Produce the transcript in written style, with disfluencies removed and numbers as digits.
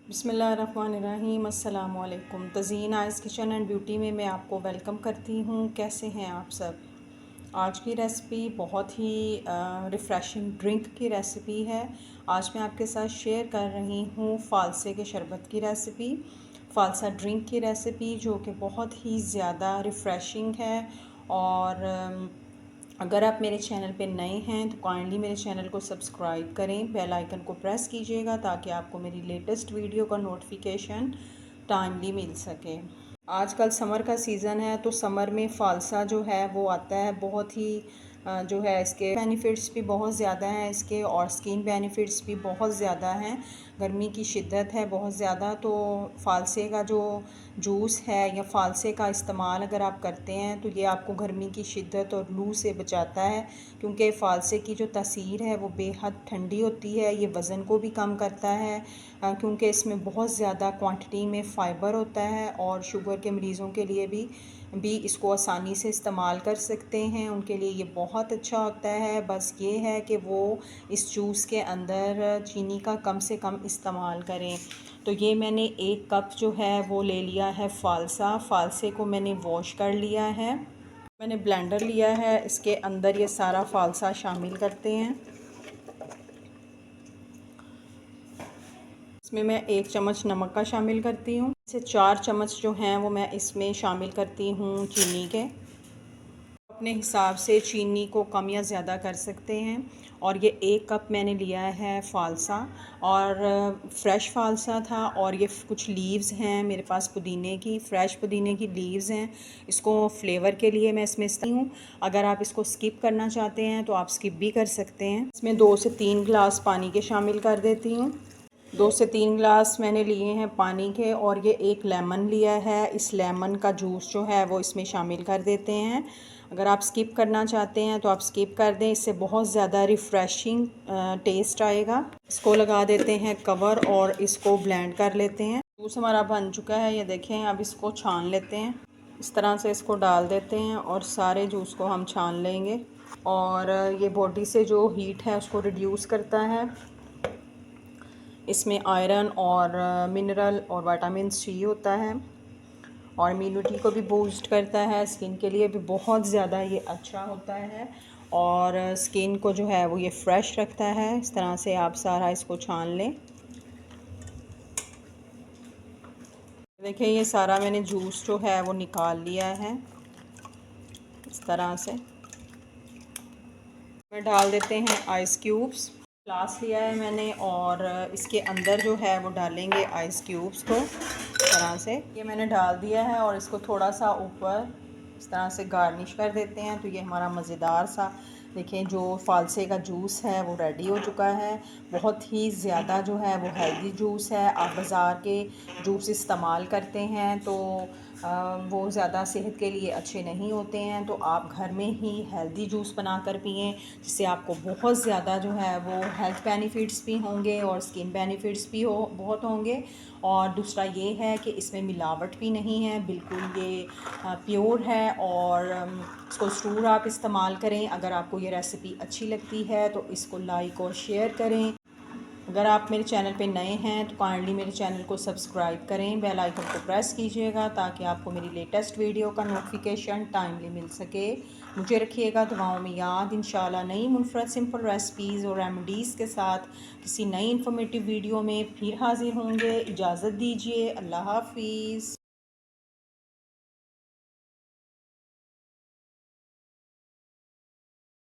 बिस्मिल्लाहिर्रहमानिर्रहीम। अस्सलामु अलैकुम। Tazeen eyes kitchen and beauty में मैं आपको वेलकम करती हूँ। कैसे हैं आप सब? आज की रेसिपी बहुत ही रिफ़्रेशिंग ड्रिंक की रेसिपी है। आज मैं आपके साथ शेयर कर रही हूँ फ़ालसे के शरबत की रेसिपी, फ़ालसा ड्रिंक की रेसिपी, जो कि बहुत ही ज़्यादा रिफ़्रेशिंग है। और अगर आप मेरे चैनल पे नए हैं तो काइंडली मेरे चैनल को सब्सक्राइब करें, बेल आइकन को प्रेस कीजिएगा ताकि आपको मेरी लेटेस्ट वीडियो का नोटिफिकेशन टाइमली मिल सके। आजकल समर का सीज़न है तो समर में फ़ालसा जो है वो आता है। बहुत ही जो है इसके बेनिफिट्स भी बहुत ज़्यादा हैं इसके, और स्किन बेनिफिट्स भी बहुत ज़्यादा हैं। गर्मी की शिद्दत है बहुत ज़्यादा, तो फ़ालसे का जो जूस है या फ़ालसे का इस्तेमाल अगर आप करते हैं तो ये आपको गर्मी की शिद्दत और लू से बचाता है। क्योंकि फ़ालसे की जो तासीर है वो बेहद ठंडी होती है। ये वज़न को भी कम करता है क्योंकि इसमें बहुत ज़्यादा क्वांटिटी में फ़ाइबर होता है, और शुगर के मरीज़ों के लिए भी इसको आसानी से इस्तेमाल कर सकते हैं, उनके लिए ये बहुत अच्छा होता है। बस ये है कि वो इस जूस के अंदर चीनी का कम से कम इस्तेमाल करें। तो ये मैंने 1 कप जो है वो ले लिया है फ़ालसा। फ़ालसे को मैंने वॉश कर लिया है। मैंने ब्लेंडर लिया है, इसके अंदर ये सारा फ़ालसा शामिल करते हैं। इसमें मैं 1 चम्मच नमक का शामिल करती हूँ। इसे 4 चम्मच जो हैं वो मैं इसमें शामिल करती हूँ चीनी के। अपने हिसाब से चीनी को कम या ज़्यादा कर सकते हैं। और ये 1 कप मैंने लिया है फ़ालसा, और फ्रेश फ़ालसा था। और ये कुछ लीव्स हैं मेरे पास पुदीने की, फ़्रेश पुदीने की लीव्स हैं। इसको फ्लेवर के लिए मैं इसमें हूँ। अगर आप इसको स्किप करना चाहते हैं तो आप स्किप भी कर सकते हैं। इसमें 2 से 3 गिलास पानी के शामिल कर देती हूँ। 2 से 3 गिलास मैंने लिए हैं पानी के, और ये 1 लेमन लिया है। इस लेमन का जूस जो है वो इसमें शामिल कर देते हैं। अगर आप स्किप करना चाहते हैं तो आप स्किप कर दें, इससे बहुत ज़्यादा रिफ़्रेशिंग टेस्ट आएगा। इसको लगा देते हैं कवर और इसको ब्लेंड कर लेते हैं। जूस हमारा बन चुका है, ये देखें। अब इसको छान लेते हैं। इस तरह से इसको डाल देते हैं और सारे जूस को हम छान लेंगे। और ये बॉडी से जो हीट है उसको रिड्यूस करता है। इसमें आयरन और मिनरल और विटामिन सी होता है, और इम्यूनिटी को भी बूस्ट करता है। स्किन के लिए भी बहुत ज़्यादा ये अच्छा होता है, और स्किन को जो है वो ये फ्रेश रखता है। इस तरह से आप सारा इसको छान लें। देखिए ये सारा मैंने जूस जो है वो निकाल लिया है इस तरह से। में डाल देते हैं आइस क्यूब्स। ग्लास लिया है मैंने, और इसके अंदर जो है वो डालेंगे आइस क्यूब्स को इस तरह से। ये मैंने डाल दिया है, और इसको थोड़ा सा ऊपर इस तरह से गार्निश कर देते हैं। तो ये हमारा मज़ेदार सा, देखें, जो फ़ालसे का जूस है वो रेडी हो चुका है। बहुत ही ज़्यादा जो है वो हेल्दी जूस है। आप बाज़ार के जूस इस्तेमाल करते हैं तो वो ज़्यादा सेहत के लिए अच्छे नहीं होते हैं। तो आप घर में ही हेल्दी जूस बना कर पिएँ, जिससे आपको बहुत ज़्यादा जो है वो हेल्थ बेनिफिट्स भी होंगे और स्किन बेनिफिट्स भी बहुत होंगे। और दूसरा ये है कि इसमें मिलावट भी नहीं है, बिल्कुल ये प्योर है। और इसको ज़रूर आप इस्तेमाल करें। अगर आपको ये रेसिपी अच्छी लगती है तो इसको लाइक और शेयर करें। अगर आप मेरे चैनल पे नए हैं तो काइंडली मेरे चैनल को सब्सक्राइब करें, बेल आइकन को प्रेस कीजिएगा ताकि आपको मेरी लेटेस्ट वीडियो का नोटिफिकेशन टाइमली मिल सके। मुझे रखिएगा दुआओं में याद। इंशाल्लाह नई मुनफरद सिंपल रेसिपीज़ और रेमेडीज़ के साथ किसी नई इन्फॉर्मेटिव वीडियो में फिर हाज़िर होंगे। इजाज़त दीजिए। अल्लाह हाफ़िज़।